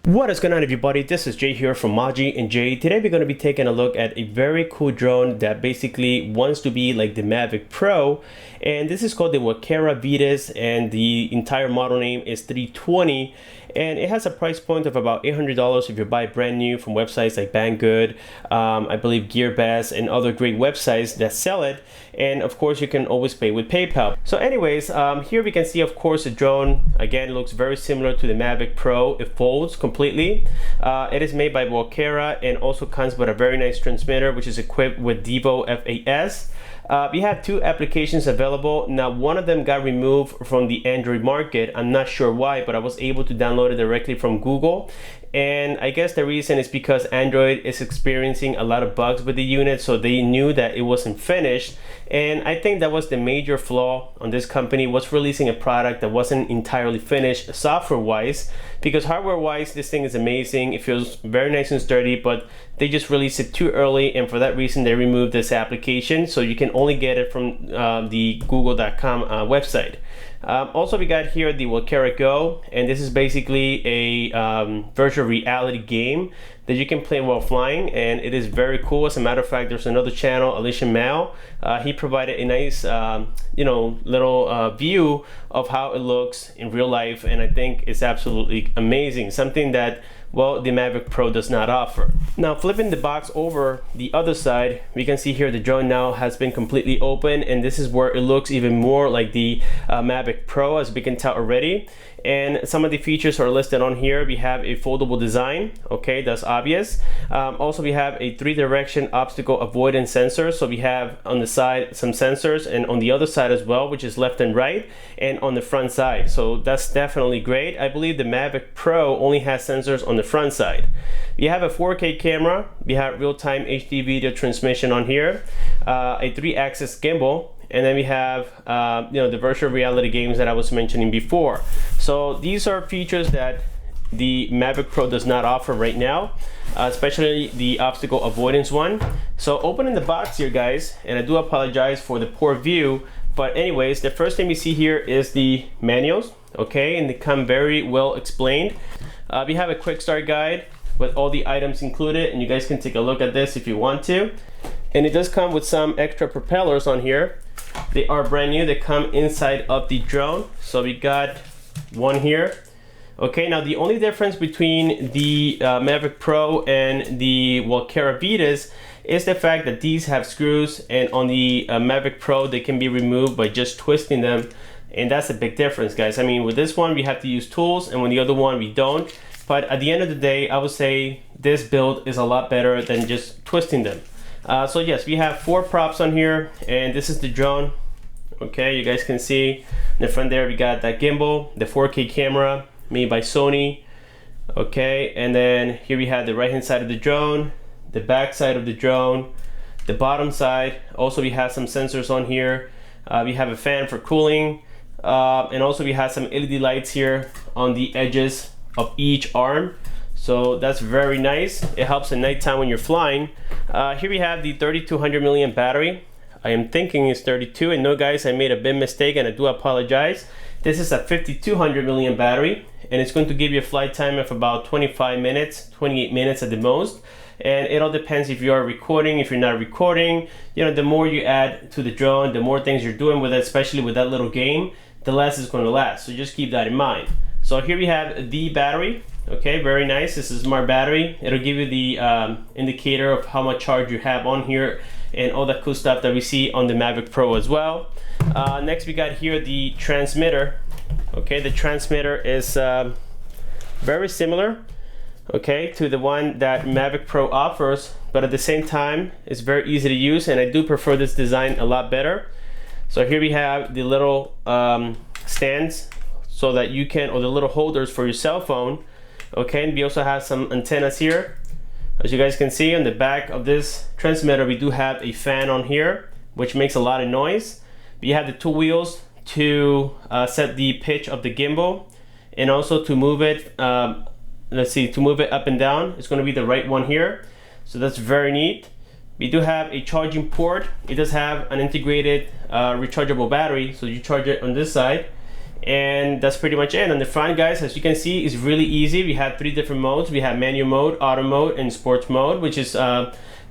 What is going on, everybody? This is Jay here from Maji and Jay. Today we're going to be taking a look at a very cool drone that basically wants to be like the Mavic Pro, and this is called the Walkera Vitus, and the entire model name is 320, and it has a price point of about $800 if you buy brand new from websites like Banggood, I believe GearBest, and other great websites that sell it. And of course you can always pay with PayPal. So anyways, here we can see, of course, the drone again looks very similar to the Mavic Pro. It folds completely. It is made by Walkera and also comes with a very nice transmitter, which is equipped with Devo FAS. We have two applications available. Now, one of them got removed from the Android market. I'm not sure why, but I was able to download it directly from Google. And I guess the reason is because Android is experiencing a lot of bugs with the unit, so they knew that it wasn't finished. And I think that was the major flaw on this company, was releasing a product that wasn't entirely finished software-wise, because hardware-wise, this thing is amazing. It feels very nice and sturdy, but they just released it too early, and for that reason, they removed this application, so you can only get it from the google.com website. Also, we got here the Walkera Go, and this is basically a virtual reality game that you can play while flying, and it is very cool. As a matter of fact, there's another channel, Alicia Mao. He provided a nice little view of how it looks in real life, and I think it's absolutely amazing, something that, well, the Mavic Pro does not offer. Now, flipping the box over the other side, we can see here the drone now has been completely open, and this is where it looks even more like the Mavic Pro, as we can tell already. And some of the features are listed on here. We have a foldable design, okay, that's obvious. Also, we have a 3-direction optical avoidance sensor. So we have on the side some sensors, and on the other side as well, which is left and right, and on the front side. So that's definitely great. I believe the Mavic Pro only has sensors on the front side. We have a 4K camera. We have real-time HD video transmission on here, a 3-axis gimbal, and then we have the virtual reality games that I was mentioning before. So these are features that the Mavic Pro does not offer right now, especially the obstacle avoidance one. So opening the box here, guys, and I do apologize for the poor view, but anyways, the first thing we see here is the manuals, okay, and they come very well explained. We have a quick start guide with all the items included, and you guys can take a look at this if you want to. And it does come with some extra propellers on here. They are brand new. They come inside of the drone. So we got one here. Okay, now the only difference between the Mavic Pro and the Walkera Vitus is the fact that these have screws, and on the Mavic Pro they can be removed by just twisting them, and that's a big difference, guys. I mean, with this one we have to use tools, and with the other one we don't. But at the end of the day, I would say this build is a lot better than just twisting them. So yes, we have 4 props on here, and this is the drone. Okay, you guys can see in the front there we got that gimbal, the 4K camera made by Sony. Okay, and then here we have the right hand side of the drone, the back side of the drone, the bottom side. Also, we have some sensors on here. We have a fan for cooling, and also we have some LED lights here on the edges of each arm. So that's very nice. It helps at nighttime when you're flying. Here we have the 3200 milliamp battery. I am thinking it's 32, and no, guys, I made a big mistake and I do apologize. This is a 5200 milliamp battery, and it's going to give you a flight time of about 25 minutes, 28 minutes at the most. And it all depends if you are recording, if you're not recording. You know, the more you add to the drone, the more things you're doing with it, especially with that little game, the less it's going to last. So just keep that in mind. So here we have the battery. Okay, very nice. This is a smart battery. It'll give you the indicator of how much charge you have on here, and all that cool stuff that we see on the Mavic Pro as well. Next, we got here the transmitter. Okay, the transmitter is very similar, okay, to the one that Mavic Pro offers, but at the same time, it's very easy to use, and I do prefer this design a lot better. So here we have the little stands, so that you can, or the little holders for your cell phone. Okay, and we also have some antennas here. As you guys can see on the back of this transmitter, we do have a fan on here, which makes a lot of noise. We have the 2 wheels to set the pitch of the gimbal, and also to move it, to move it up and down. It's going to be the right one here. So that's very neat. We do have a charging port. It does have an integrated rechargeable battery, so you charge it on this side. And that's pretty much it. On the front, guys, as you can see, is really easy. We have 3 different modes. We have manual mode, auto mode, and sports mode, which is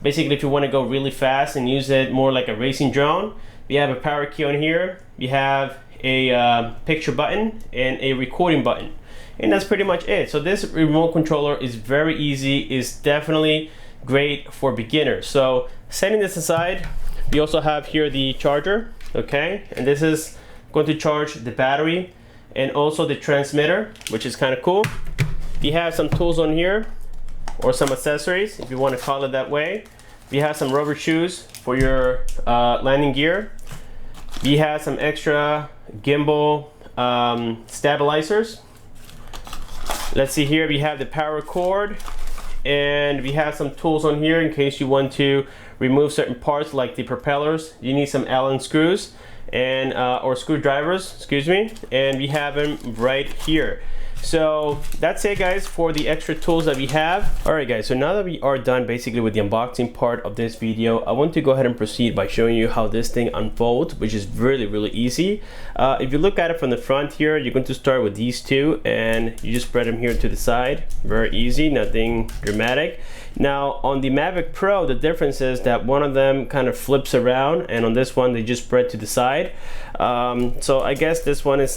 basically if you want to go really fast and use it more like a racing drone. We have a power key on here. We have a picture button and a recording button. And that's pretty much it. So this remote controller is very easy. It's definitely great for beginners. So setting this aside, we also have here the charger, okay? And this is going to charge the battery and also the transmitter, which is kind of cool. We have some tools on here, or some accessories, if you want to call it that way. We have some rubber shoes for your landing gear. We have some extra gimbal stabilizers. Let's see here, we have the power cord, and we have some tools on here in case you want to remove certain parts like the propellers. You need some Allen screws and or screwdrivers, excuse me, and we have them right here. So that's it, guys, for the extra tools that we have. All right, guys, so now that we are done basically with the unboxing part of this video, I want to go ahead and proceed by showing you how this thing unfolds, which is really easy. If you look at it from the front here, you're going to start with these two, and you just spread them here to the side. Very easy, nothing dramatic. Now on the Mavic Pro, the difference is that one of them kind of flips around, and on this one they just spread to the side. So I guess this one is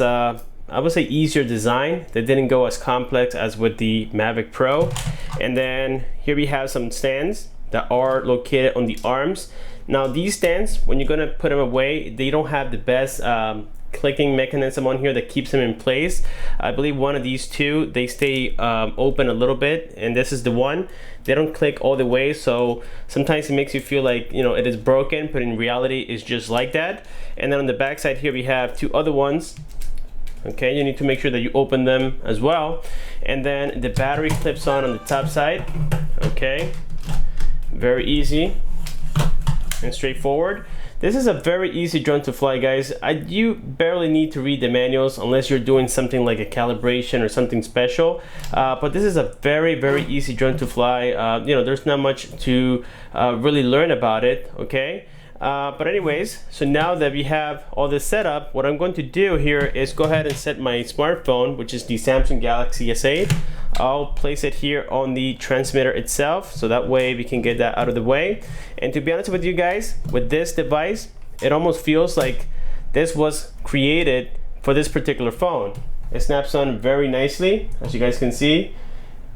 I would say easier design. They didn't go as complex as with the Mavic Pro. And then here we have some stands that are located on the arms. Now these stands, when you're gonna put them away, they don't have the best clicking mechanism on here that keeps them in place. I believe one of these two, they stay open a little bit, and this is the one. They don't click all the way, so sometimes it makes you feel like, you know, it is broken, but in reality it's just like that. And then on the back side here we have 2 other ones. Okay, you need to make sure that you open them as well. And then the battery clips on the top side. Okay, very easy and straightforward. This is a very easy drone to fly, guys. You barely need to read the manuals unless you're doing something like a calibration or something special. But this is a very easy drone to fly. You know, there's not much to really learn about it, okay? But anyways, so now that we have all this set up, what I'm going to do here is go ahead and set my smartphone, which is the Samsung Galaxy S8. I'll place it here on the transmitter itself, so that way we can get that out of the way. And to be honest with you guys, with this device, it almost feels like this was created for this particular phone. It snaps on very nicely, as you guys can see,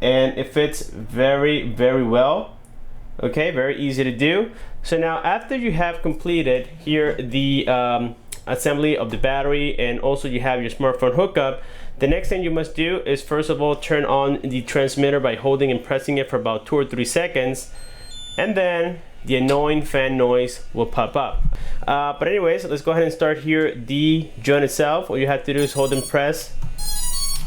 and it fits very well. Okay, very easy to do. So now after you have completed here the assembly of the battery, and also you have your smartphone hookup, the next thing you must do is first of all turn on the transmitter by holding and pressing it for about 2 or 3 seconds, and then the annoying fan noise will pop up. But anyways, let's go ahead and start here the drone itself. All you have to do is hold and press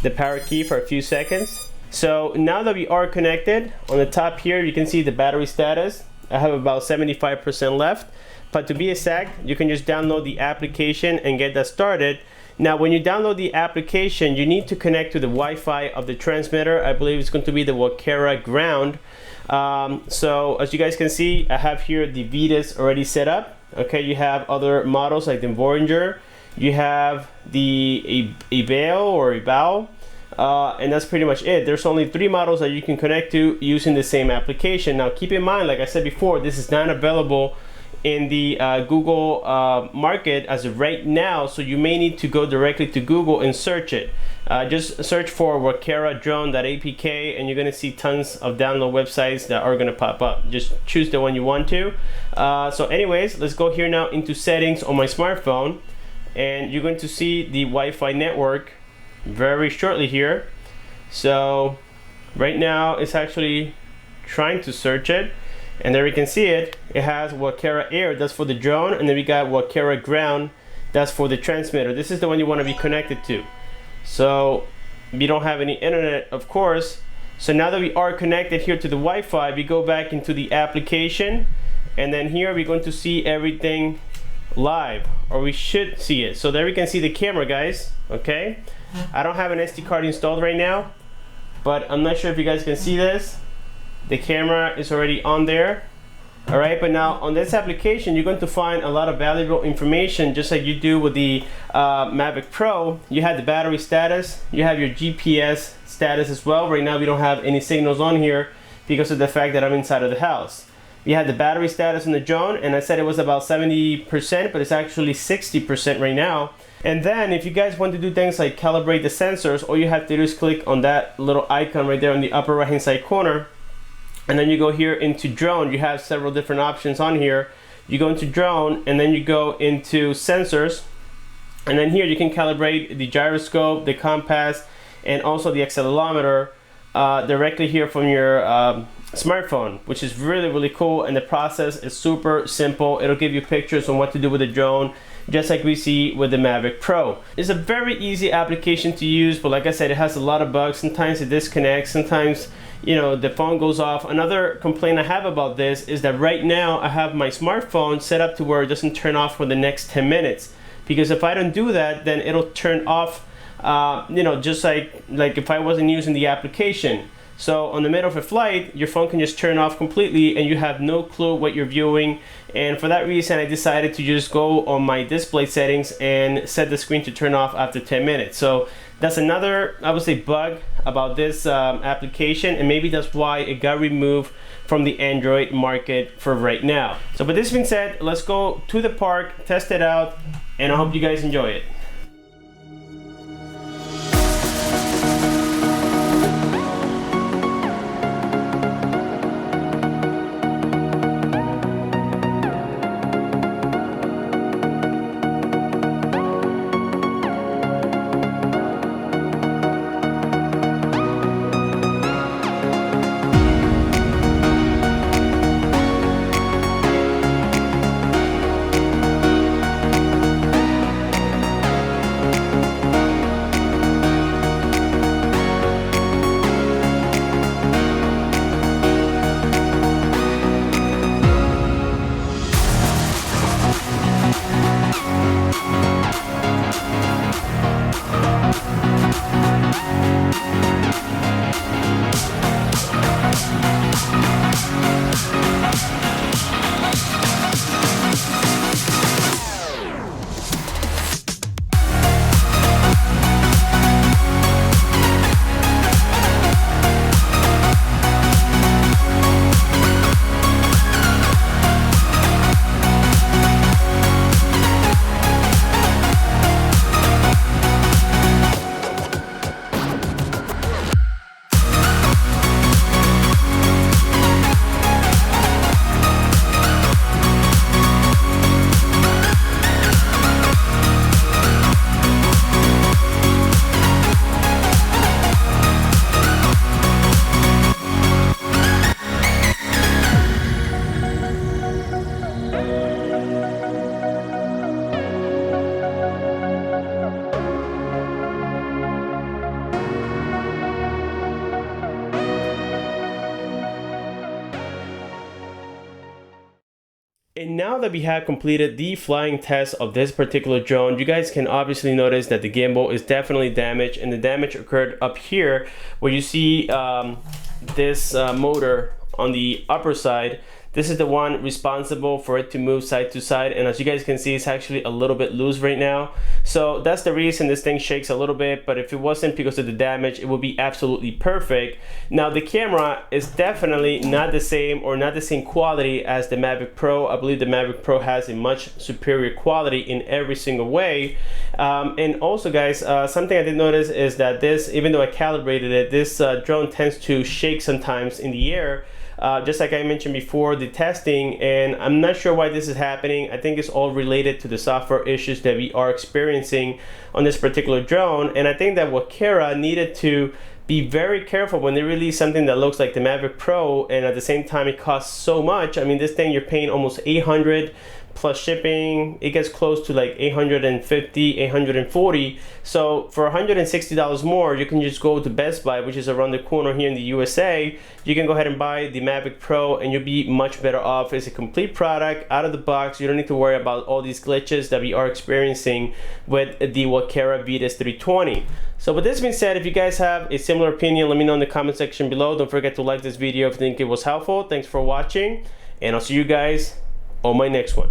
the power key for a few seconds. So now that we are connected, on the top here you can see the battery status. I have about 75% left, but to be exact, you can just download the application and get that started. Now when you download the application, you need to connect to the Wi-Fi of the transmitter. I believe it's going to be the Walkera ground. So as you guys can see, I have here the Vitus already set up. Okay, you have other models like the Voyager, you have the Ebale or Ebal, and that's pretty much it. There's only 3 models that you can connect to using the same application. Now keep in mind, like I said before, this is not available in the Google market as of right now, so you may need to go directly to Google and search it. Just search for Walkera drone.apk and you're gonna see tons of download websites that are gonna pop up. Just choose the one you want to. So anyways, let's go here now into settings on my smartphone, and you're going to see the Wi-Fi network very shortly here. So right now it's actually trying to search it, and there we can see it. It has Walkera Air, that's for the drone, and then we got Walkera Ground, that's for the transmitter. This is the one you want to be connected to. So we don't have any internet, of course. So now that we are connected here to the Wi-Fi, we go back into the application, and then here we're going to see everything live, or we should see it. So there we can see the camera, guys. Okay, I don't have an SD card installed right now, but I'm not sure if you guys can see this. The camera is already on there, All right, but now on this application, you're going to find a lot of valuable information, just like you do with the Mavic Pro. You have the battery status, you have your GPS status as well. Right now we don't have any signals on here because of the fact that I'm inside of the house. You have the battery status on the drone, and I said it was about 70%, but it's actually 60% right now. And then if you guys want to do things like calibrate the sensors, all you have to do is click on that little icon right there in the upper right hand side corner. And then you go here into drone. You have several different options on here. You go into drone, and then you go into sensors. And then here you can calibrate the gyroscope, the compass, and also the accelerometer directly here from your smartphone, which is really, really cool. And the process is super simple. It'll give you pictures on what to do with the drone, just like we see with the Mavic Pro. It's a very easy application to use, but like I said, it has a lot of bugs. Sometimes it disconnects, sometimes the phone goes off. Another complaint I have about this is that right now I have my smartphone set up to where it doesn't turn off for the next 10 minutes. Because if I don't do that, then it'll turn off, just like if I wasn't using the application. So on the middle of a flight, your phone can just turn off completely and you have no clue what you're viewing. And for that reason, I decided to just go on my display settings and set the screen to turn off after 10 minutes. So that's another, I would say, bug about this application, and maybe that's why it got removed from the Android market for right now. So with this being said, let's go to the park, test it out, and I hope you guys enjoy it. And now that we have completed the flying test of this particular drone, you guys can obviously notice that the gimbal is definitely damaged, and the damage occurred up here where you see this motor on the upper side. This is the one responsible for it to move side to side, and as you guys can see, it's actually a little bit loose right now. So that's the reason this thing shakes a little bit, but if it wasn't because of the damage, it would be absolutely perfect. Now the camera is definitely not the same quality as the Mavic Pro. I believe the Mavic Pro has a much superior quality in every single way. And also guys, something I did notice is that this, even though I calibrated it, this drone tends to shake sometimes in the air. Just like I mentioned before, the testing, and I'm not sure why this is happening. I think it's all related to the software issues that we are experiencing on this particular drone, and I think that Walkera needed to be very careful when they release something that looks like the Mavic Pro, and at the same time it costs so much. I mean, this thing you're paying almost $800 plus shipping. It gets close to like $850, $840. So for $160 more, you can just go to Best Buy, which is around the corner here in the USA. You can go ahead and buy the Mavic Pro and you'll be much better off. It's a complete product out of the box. You don't need to worry about all these glitches that we are experiencing with the Walkera Vitus 320. So with this being said, if you guys have a similar opinion, let me know in the comment section below. Don't forget to like this video if you think it was helpful. Thanks for watching. and I'll see you guys on my next one.